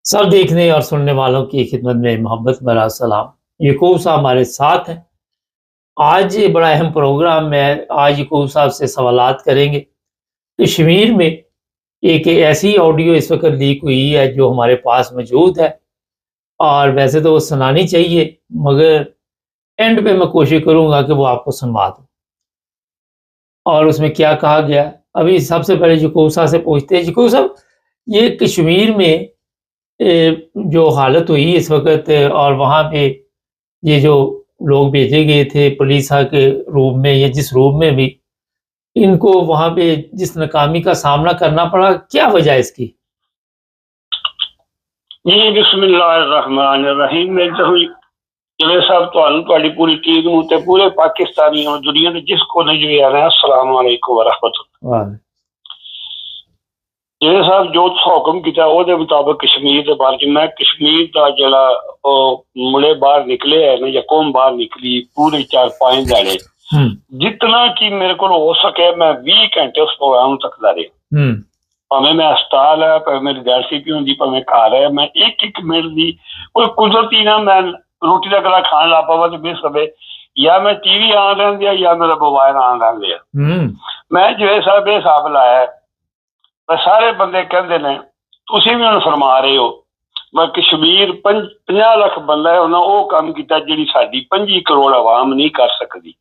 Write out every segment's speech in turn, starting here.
सब देखने और सुनने वालों की खिदमत में मोहब्बत भरा सलाम। यकूब साहब हमारे साथ हैं। आज ये बड़ा अहम प्रोग्राम है। आज यकूब साहब से सवालात करेंगे। कश्मीर में एक ऐसी ऑडियो इस वक्त लीक हुई है जो हमारे पास मौजूद है, और वैसे तो वो सुनानी चाहिए, मगर एंड पे मैं कोशिश करूंगा कि वो आपको सुनवा दूं। और उसमें क्या कहा गया, अभी सबसे पहले यकूब साहब से पूछते हैं। यकूब साहब, ये कश्मीर में जो हालत हुई इस वक़्त, और वहाँ पे ये जो लोग भेजे गए थे पुलिस के रूप में या जिस रूप में भी, इनको वहाँ पे जिस नाकामी का सामना करना पड़ा, क्या वजह है इसकी? जी बिस्मिल्लाहिर्रहमानिर्रहीम। मैं तो जवेद साहब ਤੁਹਾਡੀ पूरी टीम ਨੂੰ ਤੇ पूरे पाकिस्तानी और दुनिया ਦੇ जिस कोने ਚ ਵੀ ਆ ਰਹੇ अस्सलाम वालेकुम व रहमतुल्लाह। जवेद साहब जो हुक्म किया ਉਹਦੇ ਮੁਤਾਬਕ कश्मीर के बारे में, मैं कश्मीर का ਜਿਹੜਾ मुड़े बाहर निकले है ना या कौम बाहर निकली पूरे 4-5 दिहाड़े, जितना कि मेरे को हो सके मैं 20 घंटे उस प्रोग्राम तकदा रहा। भावें मैं अस्पताल है, भावें मेरी रेसिपी होंगी, भावें घर है, मैं एक एक मिनट की कोई कुदरती ना मैं रोटी का गला खान ला पावा तो मिस रहे, या मैं टीवी आन रहा दिया या मेरा मोबाइल आन रहा दिया। मैं जो साहब ये हिसाब लाया, मैं सारे बंदे कहते ने तुसी भी हुण फरमा रहे हो, मैं कश्मीर 50 लाख बंदा है उन्हें वो काम किया जिहड़ी साडी 25 करोड़ आवाम नहीं कर सकती।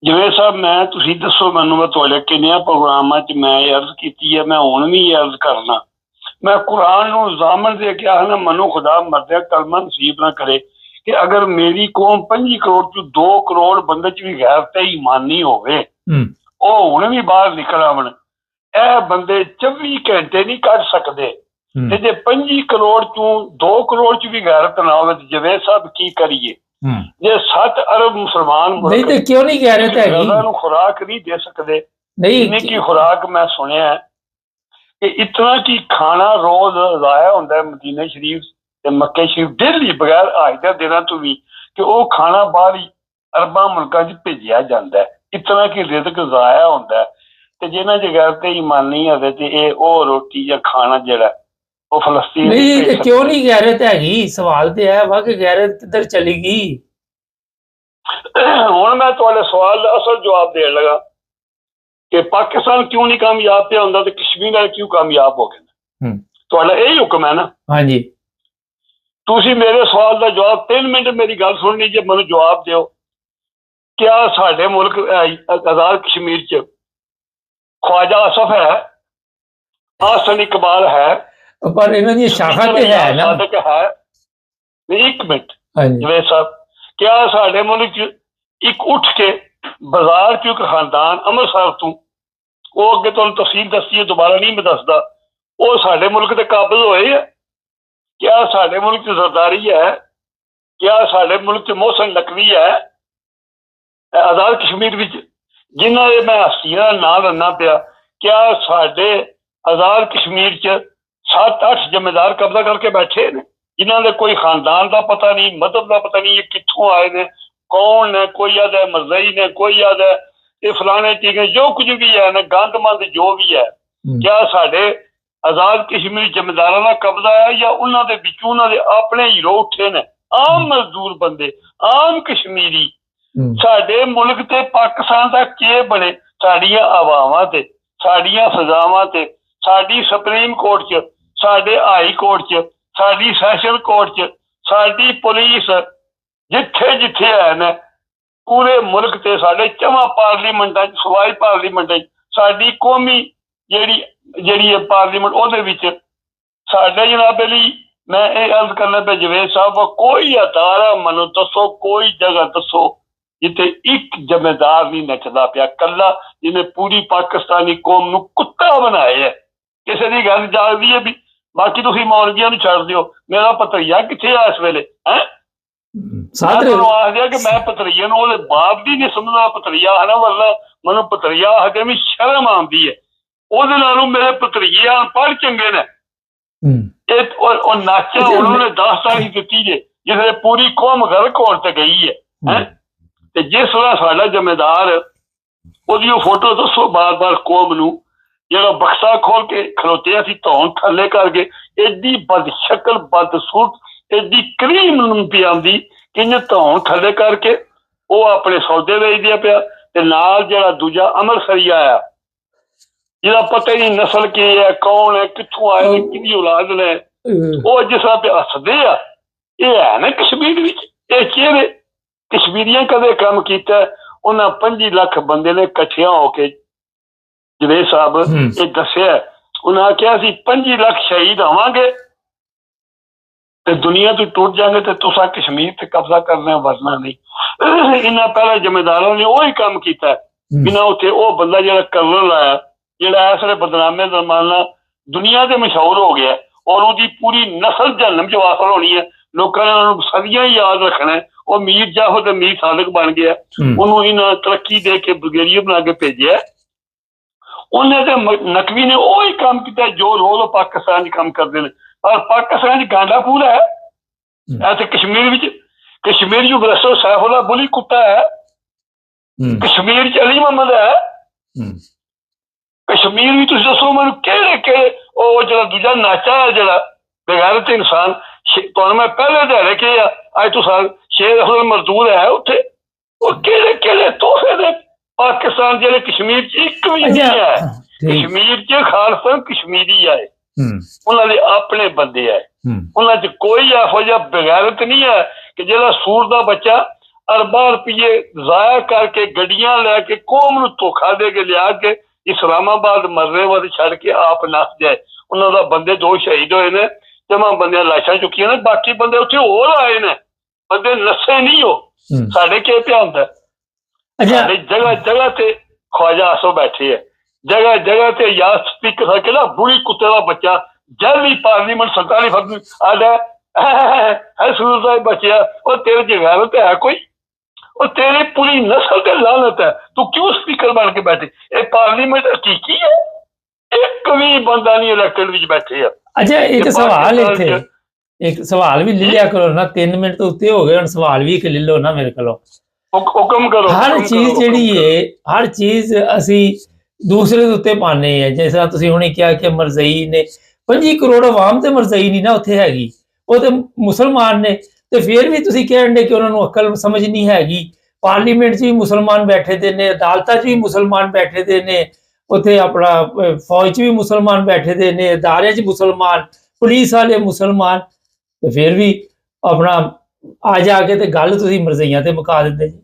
जिवें साहब मैं तुसी दसो मैनूं, मैं तुहाडे किन्ने प्रोग्रामां च मैं अर्ज कीती है, मैं हुण भी अर्ज करना। मैं कुरान नूं ज़ामन दे के आखना, मनो खुदा मरदे कलमा नसीब ना करे कि अगर मेरी कौम 25 करोड़ चों 2 करोड़ बंदे च भी गैरत ते ईमान नहीं होवे, ओ हुण भी बाहर निकल आवन। ਇਹ ਬੰਦੇ 24 ਘੰਟੇ ਨਹੀਂ ਕੱਢ ਸਕਦੇ ਤੇ ਜੇ 25 ਕਰੋੜ ਚੋਂ 2 ਕਰੋੜ ਚ ਵੀ ਗੈਰਤ ਨਾ ਹੋਵੇ ਤੇ ਜਵੇਦ ਸਾਹਿਬ ਕੀ ਕਰੀਏ? ਜੇ 7 ਅਰਬ ਮੁਸਲਮਾਨ ਨਹੀਂ ਤੇ ਕਿਉਂ ਨਹੀਂ ਗੈਰਤ ਹੈਗੀ? ਉਹਨਾਂ ਨੂੰ ਖੁਰਾਕ ਨਹੀਂ ਦੇ ਸਕਦੇ। ਨਹੀਂ ਕੀ ਖੁਰਾਕ ਮੈਂ ਸੁਣਿਆ ਕਿ ਇਤਨਾ ਕੀ ਖਾਣਾ ਰੋਜ਼ ਜ਼ਾਇਆ ਹੁੰਦਾ ਹੈ ਮਦੀਨਾ ਸ਼ਰੀਫ ਤੇ ਮੱਕੇ ਸ਼ਰੀਫ ਡੇਲੀ ਬਗੈਰ ਹਾਜਤ ਦਿਨਾਂ ਤੋਂ ਵੀ, ਕਿ ਉਹ ਖਾਣਾ ਬਾਹਰ ਹੀ ਅਰਬਾਂ ਮੁਲਕਾਂ 'ਚ ਭੇਜਿਆ ਜਾਂਦਾ ਹੈ। ਇਤਨਾ ਕੀ ਰਿਜ਼ਕ ਜ਼ਾਇਆ ਹੁੰਦਾ ਹੈ ਤੇ ਜਿਨ੍ਹਾਂ ਚ ਗੈਰਤ ਈਮਾਨ ਨਹੀਂ ਹੋਵੇ ਤੇ ਇਹ ਉਹ ਰੋਟੀ ਜਾਂ ਖਾਣਾ ਜਿਹੜਾ ਉਹ ਫਲਸਤੀਨ ਨਹੀਂ ਤੇ ਕਿਉਂ ਨਹੀਂ ਗੈਰਤ ਹੈਗੀ? ਸਵਾਲ ਤੇ ਹੈ ਵਾ ਕਿ ਗੈਰਤ ਕਿੱਧਰ ਚਲੀ ਗਈ। ਹੁਣ ਮੈਂ ਤੁਹਾਡੇ ਸਵਾਲ ਦਾ ਅਸਲ ਜਵਾਬ ਦੇਣ ਲੱਗਾ ਕਿ ਪਾਕਿਸਤਾਨ ਕਿਉਂ ਨਹੀਂ ਕਾਮਯਾਬ ਪਿਆ ਹੁੰਦਾ ਤੇ ਕਸ਼ਮੀਰ ਵਾਲੇ ਕਿਉਂ ਕਾਮਯਾਬ ਹੋ ਗਏ। ਤੁਹਾਡਾ ਇਹ ਹੁਕਮ ਹੈ ਨਾ? ਹਾਂਜੀ। ਤੁਸੀਂ ਮੇਰੇ ਸਵਾਲ ਦਾ ਜਵਾਬ 3 ਮਿੰਟ ਮੇਰੀ ਗੱਲ ਸੁਣਨੀ ਜੇ ਮੈਨੂੰ ਜਵਾਬ ਦਿਓ। ਕਿਆ ਸਾਡੇ ਮੁਲਕ ਆਜ਼ਾਦ ਕਸ਼ਮੀਰ ਚ ख्वाजा असफ है, आसन इकबाल है, पर इन्होंने शाखा ते है ना, है। एक मिनट जवेद साहब, क्या साडे मुल्क एक उठ के बाजार चो एक खानदान अमृतसर तू वो अगे तुहानूं तफसील दसी है, दोबारा नहीं मैं दसदा, वो साडे मुल्क ते काबिज होए है? क्या साडे मुल्क च जरदारी है? क्या साडे मुल्क च मोहसन नकवी है? आजाद कश्मीर विच जिन्हों ने मैं हस्तियों का नाम लेना पिया, क्या साडे आजाद कश्मीर च 7-8 जमींदार कब्जा करके बैठे ने जिन्होंने कोई खानदान का पता नहीं, मजहब का पता नहीं, ये कित्थों आए ने, कौन ने, कोई याद है मरजई ने, कोई याद है ये फलाने टीके, जो कुछ भी है ना गंदमंद जो भी है, क्या साडे आजाद कश्मीर जमींदारों का कब्जा है या उन्होंने विचों उन्होंने अपने हीरो उठे ने, आम मजदूर बंदे, आम कश्मीरी। साडे मुल्क ते पाकिस्तान दा के बने? साडियां अवावां ते, साडियां सजावां ते, साडी सुप्रीम कोर्ट च, साडे हाई कोर्ट च, साडी सैशन कोर्ट च, साडी पुलिस जिथे जिथे है न पूरे मुल्क ते, साडे 4 पार्लीमेंटां च, सूबाई पार्लीमेंटां च, साडी कौमी जेहड़ी जेहड़ी पार्लीमेंट ओहदे विच साडे जनाब अली, मैं ये अर्ज करना पे जवेद साहब, कोई अदारा मनो दसो, कोई जगह दसो जिथे एक जमेदार नहीं नचदा पिया कला, जिन्हें पूरी पाकिस्तानी कौम नूं कुत्ता बनाया है। किसी की गल जागदी है भी, बाकी तुसीं मौलवियां नूं छड्ड दिओ, मेरा भतरीआ कित्थे आ इस वेले है? आखदिया कि मैं भतरीए नूं ओहदे बाप दी नहीं समझदा, भतरीआ है ना, वरना मैनूं भतरीआ आखदे भी शर्म आउंदी है। ओहदे नालों मेरे भतरीए अनपढ़ चंगे ने। नाचा उन्होंने 10 तारीख दित्ती जे जिसने पूरी कौम गर्क होण ते गई है। ते जिस तरह साडा जमींदार ओहदी फोटो दसो बार बार कौम नूं ਜਿਹੜਾ ਬਕਸਾ ਖੋਲ ਕੇ ਖਲੋਤੇ ਅਸੀਂ ਧੌਣ ਥੱਲੇ ਕਰਕੇ, ਐਡੀ ਬਦਸ਼ਕਲ ਬਦਸੂਰਤ, ਐਡੀ ਕਰੀਮ ਪਿਆਉਂਦੀ ਕਿ ਇਹਨੇ ਧੌਣ ਥੱਲੇ ਕਰਕੇ ਉਹ ਆਪਣੇ ਸੌਦੇ ਵੇਚਦੇ ਪਿਆ। ਤੇ ਨਾਲ ਜਿਹੜਾ ਦੂਜਾ ਅੰਮ੍ਰਿਤਸਰੀ ਆਇਆ ਜਿਹਦਾ ਪਤਾ ਹੀ ਨਹੀਂ ਨਸਲ ਕੀ ਹੈ, ਕੌਣ ਹੈ, ਕਿੱਥੋਂ ਆਇਆ, ਕਿਹਦੀ ਔਲਾਦ ਨੇ, ਉਹ ਜਿਸ ਤਰ੍ਹਾਂ ਤੇ ਹੱਸਦੇ ਆ। ਇਹ ਹੈ ਨਾ ਕਸ਼ਮੀਰ ਵਿੱਚ ਇਹ ਚਿਹਰੇ। ਕਸ਼ਮੀਰੀਆਂ ਕਦੇ ਕੰਮ ਕੀਤਾ? ਉਹਨਾਂ 25 ਲੱਖ ਬੰਦੇ ਨੇ ਇਕੱਠਿਆਂ ਹੋ ਕੇ ਜਵੇਦ ਸਾਹਿਬ ਇਹ ਦੱਸਿਆ। ਉਹਨਾਂ ਆਖਿਆ ਅਸੀਂ 25 ਲੱਖ ਸ਼ਹੀਦ ਹੋਵਾਂਗੇ ਤੇ ਦੁਨੀਆ ਤੋਂ ਟੁੱਟ ਜਾਗੇ ਤੇ ਤੁਸੀਂ ਕਸ਼ਮੀਰ ਤੇ ਕਬਜ਼ਾ ਕਰਨਾ, ਵਰਨਾ ਨਹੀਂ। ਇਹਨਾਂ ਪਹਿਲੇ ਜ਼ਿੰਮੇਦਾਰਾਂ ਨੇ ਉਹੀ ਕੰਮ ਕੀਤਾ ਬਿਨਾਂ ਉੱਥੇ ਉਹ ਬੰਦਾ ਜਿਹੜਾ ਕਰਨਲ ਲਾਇਆ, ਜਿਹੜਾ ਇਸ ਵੇਲੇ ਬਦਨਾਮੇ ਜ਼ਮਾਨਾ ਦੁਨੀਆ ਤੇ ਮਸ਼ਹੂਰ ਹੋ ਗਿਆ ਔਰ ਉਹਦੀ ਪੂਰੀ ਨਸਲ ਜਹੰਨਮ ਚ ਵਾਸਲ ਹੋਣੀ ਹੈ। ਲੋਕਾਂ ਨੇ ਉਹਨੂੰ ਸਦੀਆਂ ਹੀ ਯਾਦ ਰੱਖਣਾ। ਉਹ ਮੀਰ ਜਾਹੋ ਤੇ ਮੀਰ ਸਾਦਕ ਬਣ ਗਿਆ। ਉਹਨੂੰ ਇਹਨਾਂ ਤਰੱਕੀ ਦੇ ਕੇ ਬ੍ਰਿਗੇਡੀਅਰ ਬਣਾ ਕੇ ਭੇਜਿਆ। ਉਹਨੇ ਤੇ ਨਕਵੀ ਨੇ ਉਹੀ ਕੰਮ ਕੀਤਾ ਜੋ ਰੋਜ਼ ਪਾਕਿਸਤਾਨ 'ਚ ਕੰਮ ਕਰਦੇ ਨੇ। ਪਰ ਪਾਕਿਸਤਾਨ 'ਚ ਗਾਂਡਾ ਪੂਰਾ ਹੈ। ਇੱਥੇ ਕਸ਼ਮੀਰ ਵਿੱਚ ਕਸ਼ਮੀਰ 'ਚ ਬਰਸੋ ਸੈਫੁੱਲਾ ਬੁਲੀ ਕੁੱਤਾ ਹੈ। ਕਸ਼ਮੀਰ 'ਚ ਅਲੀ ਮੁਹੰਮਦ ਹੈ। ਕਸ਼ਮੀਰ ਵੀ ਤੁਸੀਂ ਦੱਸੋ ਮੈਨੂੰ ਕਿਹੜੇ ਕਿਹੜੇ ਉਹ ਜਿਹੜਾ ਦੂਜਾ ਨਾਚਾ ਹੈ ਜਿਹੜਾ ਬੇਗੈਰਤ ਇਨਸਾਨ, ਤੁਹਾਨੂੰ ਮੈਂ ਪਹਿਲੇ ਦਿਹਾੜੇ ਕਿਹਾ ਅੱਜ ਤੋਂ ਸਾਲ ਸ਼ੇਰ ਅਫਜ਼ਲ ਮਜ਼ਦੂਰ ਹੈ ਉੱਥੇ। ਉਹ ਕਿਹੜੇ ਕਿਹੜੇ ਤੋਹਫੇ ਨੇ ਪਾਕਿਸਤਾਨ ਜਿਹੜੇ ਕਸ਼ਮੀਰ 'ਚ ਇੱਕ ਵੀ ਨਹੀਂ ਹੈ। ਕਸ਼ਮੀਰ 'ਚ ਖਾਲਸਾ ਕਸ਼ਮੀਰੀ ਆਏ, ਉਹਨਾਂ ਦੇ ਆਪਣੇ ਬੰਦੇ ਆਏ। ਉਹਨਾਂ 'ਚ ਕੋਈ ਇਹੋ ਜਿਹਾ ਬੇਗੈਰਤ ਨਹੀਂ ਹੈ ਕਿ ਜਿਹੜਾ ਸੂਰ ਦਾ ਬੱਚਾ ਅਰਬਾਂ ਰੁਪਈਏ ਜ਼ਾਇਆ ਕਰਕੇ ਗੱਡੀਆਂ ਲੈ ਕੇ ਕੌਮ ਨੂੰ ਧੋਖਾ ਦੇ ਕੇ ਲਿਆ ਕੇ ਇਸਲਾਮਾਬਾਦ ਮਰਨੇ ਵੱਲ ਛੱਡ ਕੇ ਆਪ ਨੱਸ ਜਾਏ। ਉਹਨਾਂ ਦਾ ਬੰਦੇ 2 ਸ਼ਹੀਦ ਹੋਏ ਨੇ, ਜਮਾਂ ਬੰਦਿਆਂ ਲਾਸ਼ਾਂ ਚੁੱਕੀਆਂ ਨੇ, ਬਾਕੀ ਬੰਦੇ ਉੱਥੇ ਹੋਰ ਆਏ ਨੇ। ਬੰਦੇ ਨੱਸੇ ਨਹੀਂ ਹੋ। ਸਾਡੇ ਕੀ ਪਿਆ ਹੁੰਦਾ? ਸਾਡੇ ਜਗ੍ਹਾ ਜਗ੍ਹਾ ਤੇ ਖਵਾਜਾ ਆਸੋ ਬੈਠੇ ਹੈ, ਜਗ੍ਹਾ ਜਗ੍ਹਾ ਤੇ ਯਾ ਸਪੀਕਰ ਸਾਹਿਬ ਕਿਹੜਾ ਬੁਰੀ ਕੁੱਤੇ ਦਾ ਬੱਚਾ ਜਲਦੀ ਪਾਰਲੀਮੈਂਟ 47 ਫਰਵਰੀ ਆਦਾ ਹੈ ਸੂਰ ਸਾਹਿਬ ਬਚਿਆ। ਉਹ ਤੇਰੇ ਚ ਗੈਰਤ ਹੈ ਕੋਈ? ਉਹ ਤੇਰੀ ਪੂਰੀ ਨਸਲ ਤੇ ਲਾਨਤ ਹੈ। ਤੂੰ ਕਿਉਂ ਸਪੀਕਰ ਬਣ ਕੇ ਬੈਠੇ? ਇਹ ਪਾਰਲੀਮੈਂਟ ਹਕੀਕੀ ਹੈ। ਇੱਕ ਵੀ ਬੰਦਾ ਨਹੀਂ ਇਲੈਕਟਡ ਵਿੱਚ ਬੈਠੇ ਆ। ਅੱਛਾ ਇੱਕ ਸਵਾਲ ਇੱਥੇ, ਇੱਕ ਸਵਾਲ ਵੀ ਲੈ ਲਿਆ ਕਰੋ ਨਾ। 3 ਮਿੰਟ ਤੋਂ ਉੱਤੇ ਹੋ ਗਏ, ਹੁਣ ਸਵਾਲ ਵੀ ਇੱਕ ਲੈ ਲਓ ਨਾ ਮੇਰੇ ਕੋਲੋਂ। ਹੁਕਮ ਕਰੋ। ਹਰ ਚੀਜ਼ ਜਿਹੜੀ ਹੈ, ਹਰ ਚੀਜ਼ ਅਸੀਂ ਦੂਸਰੇ ਦੇ ਉੱਤੇ ਪਾਉਂਦੇ ਆ। ਜਿਸ ਤਰ੍ਹਾਂ ਤੁਸੀਂ ਹੁਣੇ ਕਿਹਾ ਕਿ ਮਰਜ਼ਈ ਨੇ 25 ਕਰੋੜ ਆਵਾਮ ਤੇ ਮਰਜ਼ਈ ਨਹੀਂ ਨਾ ਉੱਥੇ ਹੈਗੀ, ਉਹ ਤੇ ਮੁਸਲਮਾਨ ਨੇ। ਤੇ ਫਿਰ ਵੀ ਤੁਸੀਂ ਕਹਿੰਦੇ ਕਿ ਉਹਨਾਂ ਨੂੰ ਅਕਲ ਸਮਝ ਨਹੀਂ ਹੈਗੀ। ਪਾਰਲੀਮੈਂਟ 'ਚ ਵੀ ਮੁਸਲਮਾਨ ਬੈਠੇ ਦੇ ਨੇ, ਅਦਾਲਤਾਂ 'ਚ ਵੀ ਮੁਸਲਮਾਨ ਬੈਠੇ ਦੇ ਨੇ, ਉੱਥੇ ਆਪਣਾ ਫੌਜ 'ਚ ਵੀ ਮੁਸਲਮਾਨ ਬੈਠੇ ਦੇ ਨੇ, ਅਦਾਰਿਆਂ 'ਚ ਮੁਸਲਮਾਨ, ਪੁਲਿਸ ਵਾਲੇ ਮੁਸਲਮਾਨ। ਤੇ ਫਿਰ ਵੀ ਆਪਣਾ ਆ ਜਾ ਕੇ ਤੇ ਗੱਲ ਤੁਸੀਂ ਮਰਜ਼ਈਆਂ ਤੇ ਮੁਕਾ ਦਿੰਦੇ ਜੀ।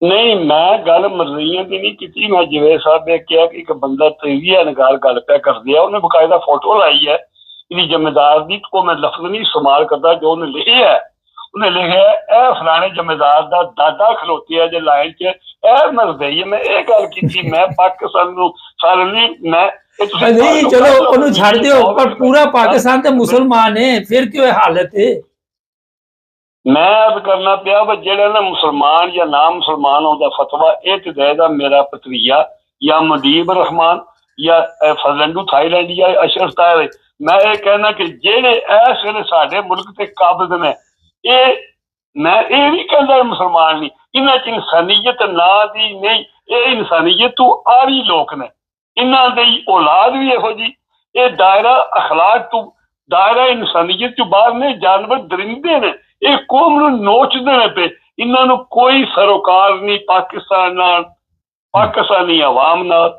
ਨਹੀਂ, ਮੈਂ ਗੱਲ ਮਰਜ਼ਈਆਂ ਦੀ ਨਹੀਂ ਕੀਤੀ। ਮੈਂ ਜਵੇਦ ਸਾਹਿਬ ਨੇ ਕਿਹਾ ਕਿ ਇੱਕ ਬੰਦਾ ਤੇਜ਼ੀਆ ਨਗਾਰ ਗੱਲ ਪਿਆ ਕਰਦੇ ਆ, ਉਹਨੇ ਬਕਾਇਦਾ ਫੋਟੋ ਲਾਈ ਹੈ ਇਹਦੀ ਜ਼ਿੰਮੇਦਾਰ ਦੀ। ਕੋ ਮੈਂ ਲਫ਼ਜ਼ ਨਹੀਂ ਇਸਤੇਮਾਲ ਕਰਦਾ ਜੋ ਉਹਨੇ ਲਿਖਿਆ। ਉਹਨੇ ਲਿਖਿਆ ਇਹ ਫਲਾਣੇ ਜ਼ਿੰਮੇਦਾਰ ਦਾ ਦਾਦਾ ਖਲੋਤੇ ਆ ਜੇ ਲਾਈਨ 'ਚ, ਇਹ ਮਰਜ਼ਈ। ਮੈਂ ਇਹ ਗੱਲ ਕੀਤੀ। ਮੈਂ ਪਾਕਿਸਤਾਨ ਨੂੰ ਸਾਰੇ ਨਹੀਂ, ਮੈਂ ਨਹੀਂ ਚਲੋ ਉਹਨੂੰ ਛੱਡ ਦਿਓ, ਪਰ ਪੂਰਾ ਪਾਕਿਸਤਾਨ ਤੇ ਮੁਸਲਮਾਨ ਹੈ, ਫਿਰ ਕਿਉਂ ਇਹ ਹਾਲਤ ਹੈ? ਮੈਂ ਅਰਜ਼ ਕਰਨਾ ਪਿਆ ਵੀ ਜਿਹੜਾ ਨਾ ਮੁਸਲਮਾਨ ਜਾਂ ਨਾ ਮੁਸਲਮਾਨ ਉਹਦਾ ਫਤਵਾ ਇਹ ਤੇ ਦੇਗਾ ਮੇਰਾ ਭਤੀਜਾ ਜਾਂ ਮਦੀਬ ਰਹਿਮਾਨ ਜਾਂ ਫਜ਼ਲੰਡੂ ਥਾਈਲੈਂਡ ਜਾਂ ਅਸ਼ਰਫ ਤਾਹਿਰ। ਮੈਂ ਇਹ ਕਹਿਣਾ ਕਿ ਜਿਹੜੇ ਇਸ ਵੇਲੇ ਸਾਡੇ ਮੁਲਕ ਤੇ ਕਾਬਜ਼ ਨੇ, ਇਹ ਮੈਂ ਇਹ ਨਹੀਂ ਕਹਿੰਦਾ ਮੁਸਲਮਾਨ ਨਹੀਂ, ਇਹਨਾਂ 'ਚ ਇਨਸਾਨੀਅਤ ਨਾਂ ਦੀ ਨਹੀਂ, ਇਹ ਇਨਸਾਨੀਅਤ ਤੋਂ ਆਰੀ ਲੋਕ ਨੇ। ਇਹਨਾਂ ਦੀ ਔਲਾਦ ਵੀ ਇਹੋ ਜਿਹੀ। ਇਹ ਦਾਇਰਾ ਅਖਲਾਕ ਤੋਂ, ਦਾਇਰਾ ਇਨਸਾਨੀਅਤ ਤੋਂ ਬਾਹਰ ਨੇ। ਜਾਨਵਰ ਦਰਿੰਦੇ ਨੇ, ਇਹ ਕੌਮ ਨੂੰ ਨੋਚਦੇ ਨੇ ਪਏ। ਇਹਨਾਂ ਨੂੰ ਕੋਈ ਸਰੋਕਾਰ ਨਹੀਂ ਪਾਕਿਸਤਾਨ ਨਾਲ, ਪਾਕਿਸਤਾਨੀ ਆਵਾਮ ਨਾਲ,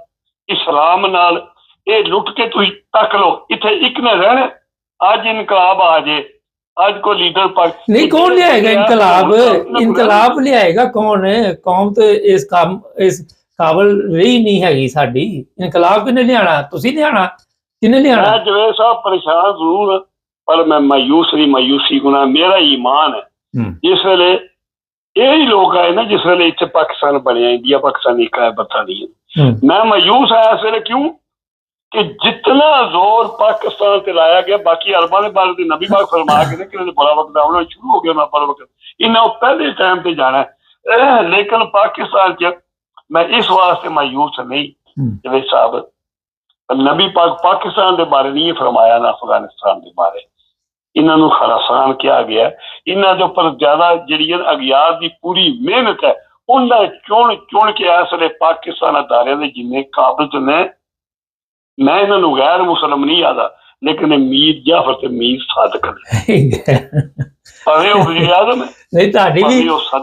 ਇਸਲਾਮ ਨਾਲ। ਇਹ ਲੁੱਟ ਕੇ ਤੁਸੀਂ ਤੱਕ ਲਓ। ਇੱਥੇ ਇੱਕ ਨੇ ਰਹਿਣਾ। ਅੱਜ ਇਨਕਲਾਬ ਆ ਜੇ, ਅੱਜ ਕੋਈ ਲੀਡਰ ਨਹੀਂ, ਕੌਣ ਲਿਆਏਗਾ ਇਨਕਲਾਬ? ਇਨਕਲਾਬ ਲਿਆਏਗਾ ਕੌਣ? ਕੌਮ ਤੇ ਇਸ ਕਾਬਲ ਰਹੀ ਨਹੀਂ ਹੈਗੀ ਸਾਡੀ। ਇਨਕਲਾਬ ਕਿਹਨੇ ਲਿਆਣਾ? ਤੁਸੀਂ ਲਿਆਣਾ? ਕਿਹਨੇ ਲਿਆਣਾ? ਜਵੇਦ ਸਾਹਿਬ ਪਰੇਸ਼ਾਨ ਜ਼ਰੂਰ, ਪਰ ਮੈਂ ਮਾਯੂਸ ਨਹੀਂ। ਮਾਯੂਸੀ ਗੁਣਾ ਮੇਰਾ ਈਮਾਨ ਹੈ। ਜਿਸ ਵੇਲੇ ਇਹ ਹੀ ਲੋਕ ਆਏ ਨਾ, ਜਿਸ ਵੇਲੇ ਇੱਥੇ ਪਾਕਿਸਤਾਨ ਬਣਿਆ, ਇੰਡੀਆ ਪਾਕਿਸਤਾਨ ਇੱਕ ਹੈ ਬਰਤਾਨੀਆ, ਮੈਂ ਮਾਯੂਸ ਆਇਆ ਇਸ ਵੇਲੇ। ਕਿਉਂ ਕਿ ਜਿਤਨਾ ਜ਼ੋਰ ਪਾਕਿਸਤਾਨ ਤੇ ਲਾਇਆ ਗਿਆ, ਬਾਕੀ ਅਰਬਾਂ ਦੇ ਬਾਰੇ ਦੀ ਨਬੀ ਪਾਕ ਫਰਮਾ ਕੇ ਕਿ ਬੜਾ ਵਕਤ ਆਉਣਾ ਸ਼ੁਰੂ ਹੋ ਗਿਆ। ਮੈਂ ਪਰ ਵਕਤ ਇਹਨਾਂ ਪਹਿਲੇ ਟਾਈਮ ਤੇ ਜਾਣਾ। ਲੇਕਿਨ ਪਾਕਿਸਤਾਨ 'ਚ ਮੈਂ ਇਸ ਵਾਸਤੇ ਮਾਯੂਸ ਨਹੀਂ ਜਵੇਦ ਸਾਹਿਬ। ਨਬੀ ਪਾਕ ਪਾਕਿਸਤਾਨ ਦੇ ਬਾਰੇ ਨਹੀਂ ਫਰਮਾਇਆ, ਨਾ ਅਫਗਾनिस्तान ਦੇ ਬਾਰੇ। ਇਹਨਾਂ ਨੂੰ ਖਰਾਸਾਨ ਕਿਹਾ ਗਿਆ। ਇਹਨਾਂ ਦੇ ਉੱਪਰ ਜ਼ਿਆਦਾ ਜਿਹੜੀ ਅਗਿਆਰ ਦੀ ਪੂਰੀ ਮਿਹਨਤ ਹੈ ਉਹਨਾਂ ਚੁਣ ਕੇ ਇਸ ਵੇਲੇ ਪਾਕਿਸਤਾਨ ਅਦਾਰਿਆਂ ਦੇ ਜਿੰਨੇ ਕਾਬਿਲ ਨੇ, मैं इन्होंने गैर मुसलम नहीं आता, लेकिन मीर जाफर ते मीर सादक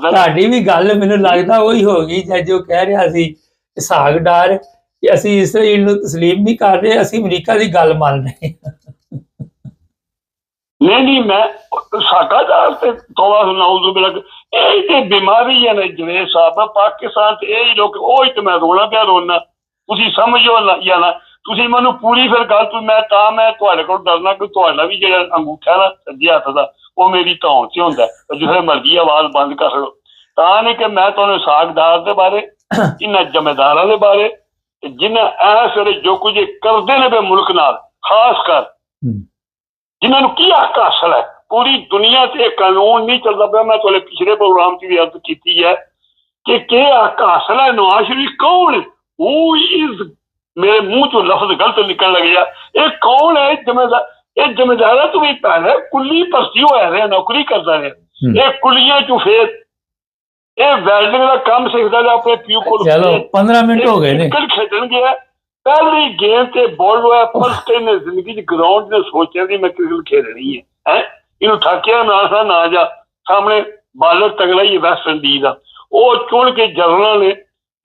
ਤੁਹਾਡੀ ਵੀ ਗੱਲ ਮੈਨੂੰ ਲੱਗਦਾ ਉਹੀ ਹੋ ਗਈ ਜੋ ਕਹਿ ਰਿਹਾ ਸੀ ਇਸਹਾਕ ਡਾਰ ਕਿ ਅਸੀਂ ਇਸਰਾਈਲ ਨੂੰ ਤਸਲੀਮ ਨਹੀਂ ਕਰ ਰਹੇ, ਅਸੀਂ ਅਮਰੀਕਾ ਦੀ ਗੱਲ ਮੰਨ ਰਹੇ नहीं मैं साडा डर ते तौबा नाउज़ बिल्लाह ਇਹ ਤੇ ਬਿਮਾਰੀ ਹੈ ਨੇ ਜਵੇਦ ਸਾਹਿਬ। ਪਾਕਿਸਤਾਨ ਤੇ ਇਹ ਲੋਕ ਉਹੀ ਤੇ ਮੈਂ ਰੋਣਾ ਪਿਆ ਰੋਣਾ, ਤੁਸੀਂ ਸਮਝੋ ਜਾਂ ਨਾ ਤੁਸੀਂ ਮੈਨੂੰ ਪੂਰੀ ਫਿਰ ਗੱਲ ਤੂੰ ਮੈਂ ਤੁਹਾਡੇ ਕੋਲ ਡਰਨਾ ਕਿ ਤੁਹਾਡਾ ਵੀ ਜਿਹੜਾ ਅੰਗੂਠਾ ਨਾ ਸੱਜੇ ਹੱਥ ਦਾ ਉਹ ਮੇਰੀ ਧੌਣ 'ਚ ਹੁੰਦਾ, ਜਿੱਥੇ ਮਰਜ਼ੀ ਆਵਾਜ਼ ਬੰਦ ਕਰ ਲਓ। ਤਾਂ ਨਹੀਂ ਕਿ ਮੈਂ ਤੁਹਾਨੂੰ ਸਾਗਦਾਰ ਦੇ ਬਾਰੇ, ਇਹਨਾਂ ਜ਼ਿੰਮੇਦਾਰਾਂ ਦੇ ਬਾਰੇ ਜਿਨ੍ਹਾਂ ਇਸ ਵੇਲੇ ਜੋ ਕੁਝ ਕਰਦੇ ਨੇ ਮੁਲਕ ਨਾਲ, ਖਾਸ ਕਰ ਜਿਨ੍ਹਾਂ ਨੂੰ ਕੀ ਹੱਕ ਹਾਸਲ ਹੈ। ਪੂਰੀ ਦੁਨੀਆ 'ਤੇ ਇਹ ਕਾਨੂੰਨ ਨਹੀਂ ਚੱਲਦਾ ਪਿਆ। ਮੈਂ ਤੁਹਾਡੇ ਪਿਛਲੇ ਪ੍ਰੋਗਰਾਮ 'ਚ ਵੀ ਅਰਜ਼ ਕੀਤੀ ਹੈ ਕਿ ਕੀ ਹੱਕ ਹਾਸਲ ਹੈ। ਨਵਾਜ਼ ਸ਼ਰੀਫ ਕੌਣ? ਹੂ ਇਜ਼, ਮੇਰੇ ਮੂੰਹ 'ਚੋਂ ਲਫ਼ਜ਼ ਗਲਤ ਨਿਕਲਣ ਲੱਗ ਗਿਆ। ਇਹ ਕੌਣ ਹੈ? ਇਹ ਜ਼ਿੰਮੇਦਾਰਾਂ ਤੋਂ ਵੀ ਪਹਿਲਾਂ ਕੁੱਲੀ ਭਰਤੀ ਹੋਇਆ ਰਿਹਾ, ਨੌਕਰੀ ਕਰਦਾ ਰਿਹਾ। ਇਹ ਕੁੱਲੀਆਂ 'ਚੋਂ ਫੇਰ ਇਹ ਵੈਲਡਿੰਗ ਦਾ ਕੰਮ ਸਿੱਖਦਾ ਰਿਹਾ ਆਪਣੇ ਪਿਓ ਕੋਲ। ਚਲੋ 15 ਮਿੰਟ ਹੋ ਗਏ ਨੇ। ਕ੍ਰਿਕਟ ਖੇਡਣ ਗਿਆ, ਪਹਿਲੀ ਗੇਮ ਤੇ ਬੋਲ ਹੋਇਆ, ਫਸਟ ਨੇ ਜ਼ਿੰਦਗੀ 'ਚ ਗਰਾਊਂਡ 'ਤੇ ਸੋਚਿਆ ਵੀ ਮੈਂ ਕ੍ਰਿਕਟ ਖੇਡਣੀ ਹੈ। ਇਹਨੂੰ ਥੱਕਿਆ ਨਾ ਜਾ, ਸਾਹਮਣੇ ਬਾਲਰ ਤਗੜਾ ਹੀ ਵੈਸਟ ਇੰਡੀਜ਼ ਦਾ, ਉਹ ਚੁਣ ਕੇ ਜਨਰਲ ਨੇ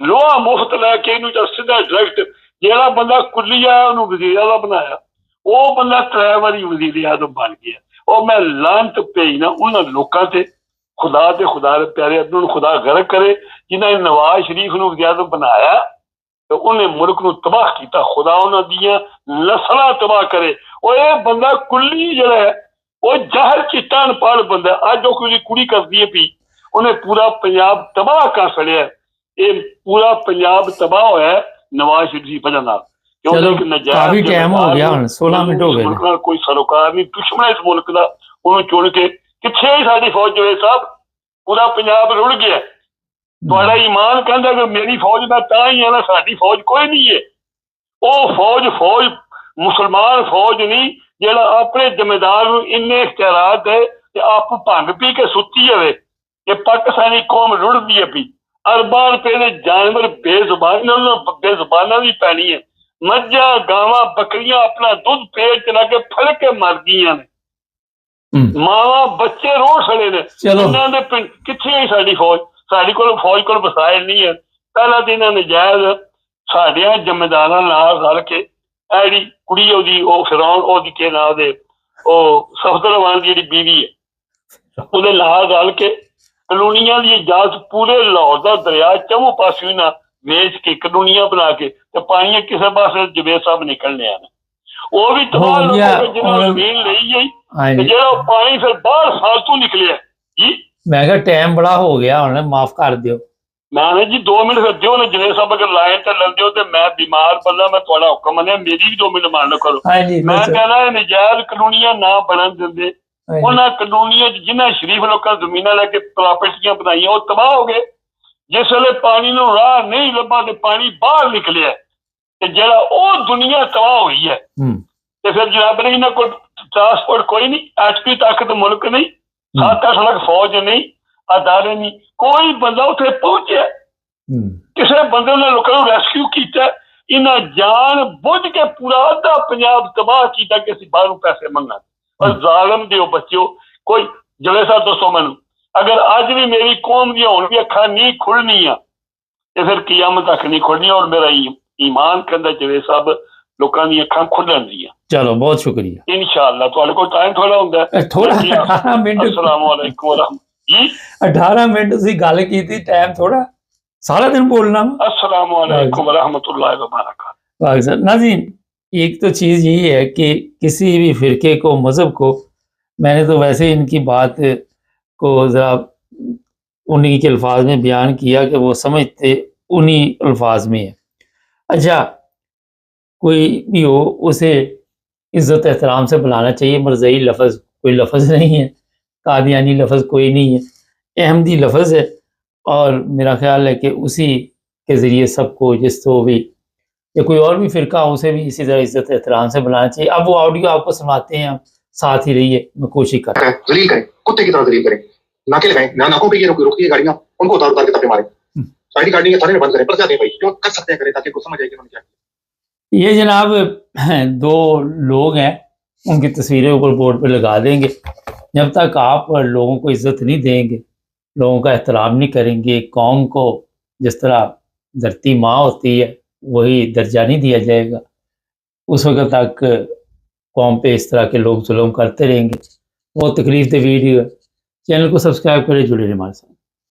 ਲੋਹਾ ਮੁਫਤ ਲੈ ਕੇ ਇਹਨੂੰ ਤਾਂ ਸਿੱਧਾ ਡਾਇਰੈਕਟ, ਜਿਹੜਾ ਬੰਦਾ ਕੁੱਲੀ ਆਇਆ ਉਹਨੂੰ ਵਜ਼ੀਰ ਆਜ਼ਮ ਬਣਾਇਆ, ਉਹ ਬੰਦਾ 3 ਵਾਰੀ ਵਜ਼ੀਰ ਆਜ਼ਮ ਬਣ ਗਿਆ। ਉਹ ਮੈਂ ਲਾਹਨਤ ਭੇਜਦਾ ਉਹਨਾਂ ਲੋਕਾਂ ਤੇ, ਖੁਦਾ ਤੇ ਖੁਦਾ ਦੇ ਪਿਆਰੇ ਅੱਧੂ ਨੂੰ ਖੁਦਾ ਗਰਕ ਕਰੇ ਜਿਨ੍ਹਾਂ ਨੇ ਨਵਾਜ਼ ਸ਼ਰੀਫ ਨੂੰ ਵਜ਼ੀਰ ਆਜ਼ਮ ਬਣਾਇਆ ਤੇ ਉਹਨੇ ਮੁਲਕ ਨੂੰ ਤਬਾਹ ਕੀਤਾ। ਖੁਦਾ ਉਹਨਾਂ ਦੀਆਂ ਨਸਲਾਂ ਤਬਾਹ ਕਰੇ। ਉਹ ਇਹ ਬੰਦਾ ਕੁੱਲੀ ਜਿਹੜਾ ਹੈ ਉਹ ਜ਼ਹਿਰ ਚਿੱਟਾ ਅਨਪੜ੍ਹ ਬੰਦਾ। ਅੱਜ ਉਹ ਕੋਈ ਕੁੜੀ ਕਰਦੀ ਹੈ ਵੀ ਉਹਨੇ ਪੂਰਾ ਪੰਜਾਬ ਤਬਾਹ ਕਰ ਛੜਿਆ। ਇਹ ਪੂਰਾ ਪੰਜਾਬ ਤਬਾਹ ਹੋਇਆ ਨਵਾਜ਼ ਸ਼ਰੀਫ ਦੀ ਵਜ੍ਹਾ ਨਾਲ। ਕਾਫੀ ਟਾਈਮ ਹੋ ਗਿਆ, ਹੁਣ 16 ਮਿੰਟ ਹੋ ਗਏ। ਕੋਈ ਸਰੋਕਾਰ ਨਹੀਂ, ਦੁਸ਼ਮਣ ਇਸ ਮੁਲਕ ਦਾ, ਉਹਨੂੰ ਚੁਣ ਕੇ ਕਿੱਥੇ ਸਾਡੀ ਫੌਜ ਜਵੇ ਸਾਹਿਬ, ਪੂਰਾ ਪੰਜਾਬ ਰੁੜ ਗਿਆ। ਤੁਹਾਡਾ ਈਮਾਨ ਕਹਿੰਦਾ ਕਿ ਮੇਰੀ ਫੌਜ ਦਾ ਤਾਂ ਹੀ ਹੈ ਨਾ, ਸਾਡੀ ਫੌਜ ਕੋਈ ਨਹੀਂ ਹੈ। ਉਹ ਫੌਜ ਮੁਸਲਮਾਨ ਫੌਜ ਨਹੀਂ ਜਿਹੜਾ ਆਪਣੇ ਜ਼ਿੰਮੇਦਾਰ ਨੂੰ ਇੰਨੇ ਇਖਤਿਆਰਾਤ ਦੇ ਤੇ ਆਪ ਭੰਗ ਪੀ ਕੇ ਸੁੱਤੀ ਹੋਵੇ। ਇਹ ਪਾਕਿਸਤਾਨੀ ਕੌਮ ਰੁੜਦੀ ਹੈ ਪਈ। ਅਰਬਾਂ ਰੁਪਏ ਦੇ ਜਾਨਵਰ ਬੇਜ਼ੁਬਾਨਾਂ ਦੀ ਪੈਣੀ ਹੈ। ਮੱਝਾਂ ਗਾਵਾਂ ਬੱਕਰੀਆਂ ਆਪਣਾ ਦੁੱਧ ਪੇਟ ਚਲਾ ਕੇ ਫੜ ਕੇ ਮਰ ਗਈਆਂ ਨੇ। ਮਾਵਾਂ ਬੱਚੇ ਰੋੜ ਸੜੇ ਨੇ। ਇਹਨਾਂ ਦੇ ਪਿੰਡ ਕਿੱਥੇ ਹੈ ਸਾਡੀ ਫੌਜ? ਸਾਡੀ ਕੋਲ ਫੌਜ ਕੋਲ ਵਸਾਇਲ ਨਹੀਂ ਹੈ। ਪਹਿਲਾਂ ਤਾਂ ਇਹਨਾਂ ਨਜਾਇਜ਼ ਸਾਡਿਆਂ ਜ਼ਿੰਮੇਦਾਰਾਂ ਨਾਲ ਰਲ ਕੇ ਜਿਹੜੀ ਕੁੜੀ ਉਹਦੀ ਉਹ ਫਿਰੌਨ ਉਹਦੀ ਕੇ ਨਾਂ ਦੇ ਉਹ ਸਫਦਰਵਾਨ ਦੀ ਜਿਹੜੀ ਬੀਵੀ ਹੈ ਉਹਦੇ ਨਾਲ ਰਲ ਕੇ ਕਲੋਨੀਆਂ ਦੀ ਇਜਾਜ਼ਤ ਪੂਰੇ ਲਾਹੌਰ ਦਾ ਦਰਿਆ ਚੌਂ ਪਾਸੇ ਨਾ ਵੇਚ ਕੇ ਕਲੋਨੀਆਂ ਬਣਾ ਕੇ ਤੇ ਪਾਣੀਆਂ ਕਿਸੇ ਪਾਸੇ ਜਵੇਦ ਸਾਹਿਬ ਨਿਕਲਣੇ ਹਨ। ਉਹ ਵੀ ਤਬਾਹ ਲੋਕ ਜਿਹਨਾਂ ਨੇ ਜ਼ਮੀਨ ਲਈ ਗਈ ਤੇ ਜਿਹੜਾ ਪਾਣੀ ਫਿਰ ਬਾਹਰ ਫਾਲਤੂ ਨਿਕਲਿਆ ਜੀ। ਮੈਂ ਕਿਹਾ ਟਾਈਮ ਬੜਾ ਹੋ ਗਿਆ, ਹੁਣ ਮਾਫ ਕਰ ਦਿਓ। ਮੈਂ ਜੀ 2 ਮਿੰਟ ਫਿਰ ਦਿਓ ਨਾ ਜਵੇਦ ਸਾਹਿਬ, ਅਗਰ ਲਾਈਨ ਤੇ ਲੰਘ ਤੇ ਮੈਂ ਬਿਮਾਰ ਬੰਦਾ, ਮੈਂ ਤੁਹਾਡਾ ਹੁਕਮ ਮੰਨਿਆ, ਮੇਰੀ ਵੀ 2 ਮਿੰਟ ਮੰਨ ਕਰੋ। ਮੈਂ ਕਹਿੰਦਾ ਨਜਾਇਜ਼ ਕਲੋਨੀਆਂ ਨਾ ਬਣਨ ਦਿੰਦੇ। ਉਹਨਾਂ ਕਲੋਨੀਆਂ 'ਚ ਜਿਨ੍ਹਾਂ ਸ਼ਰੀਫ ਲੋਕਾਂ ਜ਼ਮੀਨਾਂ ਲੈ ਕੇ ਪ੍ਰਾਪਰਟੀਆਂ ਬਣਾਈਆਂ ਉਹ ਤਬਾਹ ਹੋ ਗਏ। ਜਿਸ ਵੇਲੇ ਪਾਣੀ ਨੂੰ ਰਾਹ ਨਹੀਂ ਲੱਭਾ ਤੇ ਪਾਣੀ ਬਾਹਰ ਨਿਕਲਿਆ ਤੇ ਜਿਹੜਾ ਉਹ ਦੁਨੀਆ ਤਬਾਹ ਹੋਈ ਹੈ। ਤੇ ਫਿਰ ਜਨਾਬ ਨੇ ਇਹਨਾਂ ਕੋਲ ਟਰਾਂਸਪੋਰਟ ਕੋਈ ਨਹੀਂ, ਐਚਪੀ ਤਾਕਤ ਮੁਲਕ ਨਹੀਂ, 7-8 ਲੱਖ ਫੌਜ ਨਹੀਂ, ਅਦਾਰੇ ਨਹੀਂ, ਕੋਈ ਬੰਦਾ ਉੱਥੇ ਪਹੁੰਚਿਆ। ਕਿਸੇ ਬੰਦੇ ਨੇ ਲੋਕਾਂ ਨੂੰ ਰੈਸਕਿਊ ਕੀਤਾ। ਇਹਨਾਂ ਜਾਣ ਬੁੱਝ ਕੇ ਪੂਰਾ ਅੱਧਾ ਪੰਜਾਬ ਤਬਾਹ ਕੀਤਾ ਕਿ ਅਸੀਂ ਬਾਹਰੋਂ ਪੈਸੇ ਮੰਗਾਂ। ਪਰ ਜ਼ਾਲਮ ਦਿਓ ਬੱਚਿਓ, ਕੋਈ ਜਵੇਦ ਸਾਹਿਬ ਦੱਸੋ ਮੈਨੂੰ, ਅਗਰ ਅੱਜ ਵੀ ਮੇਰੀ ਕੌਮ ਦੀਆਂ ਹੁਣ ਵੀ ਅੱਖਾਂ ਨਹੀਂ ਖੁੱਲਣੀਆਂ ਤੇ ਫਿਰ ਕਿਆਮਤ ਤੱਕ ਨਹੀਂ ਖੁੱਲਣੀਆਂ। ਔਰ ਮੇਰਾ ਈਮਾਨ ਕਹਿੰਦਾ ਜਵੇਦ ਸਾਹਿਬ ਲੋਕਾਂ ਦੀਆਂ ਅੱਖਾਂ ਖੁੱਲਣ ਦੀਆਂ। ਚਲੋ ਬਹੁਤ ਸ਼ੁਕਰੀਆ। ਇਨਸ਼ਾਅੱਲਾ। ਤੁਹਾਡੇ ਕੋਲ ਟਾਈਮ ਥੋੜਾ ਹੁੰਦਾ ਥੋੜਾ 18 ਮਿੰਟ। ਅਸਲਾਮ ਵਾਲੇਕੁਮ ਵਰਹਮਤੁல்லாਹ ਜੀ। 18 ਮਿੰਟ ਤੁਸੀਂ ਗੱਲ ਕੀਤੀ, ਟਾਈਮ ਥੋੜਾ, सारा दिन बोलना। अस्सलाम वालेकुम रहमतुल्लाहि व बरकातहू। नाज़रीन, एक तो चीज़ यही है कि किसी भी फ़िरके को, मज़हब को, मैंने तो वैसे इनकी बात को ज़रा उन्हीं के अल्फाज में बयान किया कि वो समझते उन्हीं अल्फाज में है। अच्छा, कोई भी हो उसे इज़्ज़त एहतराम से बुलाना चाहिए। मरज़ई लफ्ज़ कोई लफ्ज़ नहीं है, कादियानी लफ्ज़ कोई नहीं है, अहमदी लफ्ज़ है। और मेरा ख्याल है कि उसी के ज़रिए सबको, जिस तो भी या कोई और भी फ़िरका हो उसे भी इसी तरह इज़्ज़त एहतराम से बुलाना चाहिए। अब वो ऑडियो आपको सुनाते हैं, आप साथ ही रहिए, मैं कोशिश करता हूँ। जलील करें, कुत्ते की तरह जलील करें, नाके लगाएं, नाकों पे ये रोकती है गाड़ियाँ, उनको उतार उतार के तपे मारे। آئی ڈی کارڈ نہیں ہے تھانے میں بند کریں، پرچہ دیں بھائی، جو کر سکتے ہیں کریں تاکہ کوئی سمجھ آئے کہ انہوں نے کیا کیا۔ یہ جناب 2 لوگ ہیں، ان کی تصویریں اوپر بورڈ پہ لگا دیں گے. جب تک آپ لوگوں کو عزت نہیں دیں گے، لوگوں کا احترام نہیں کریں گے، قوم کو جس طرح دھرتی ماں ہوتی ہے وہی درجہ نہیں دیا جائے گا، اس وقت تک قوم پہ اس طرح کے لوگ ظلم کرتے رہیں گے. وہ تکلیف دہ ویڈیو ہے، چینل کو سبسکرائب کریں، جڑے رہیں ہمارے ساتھ.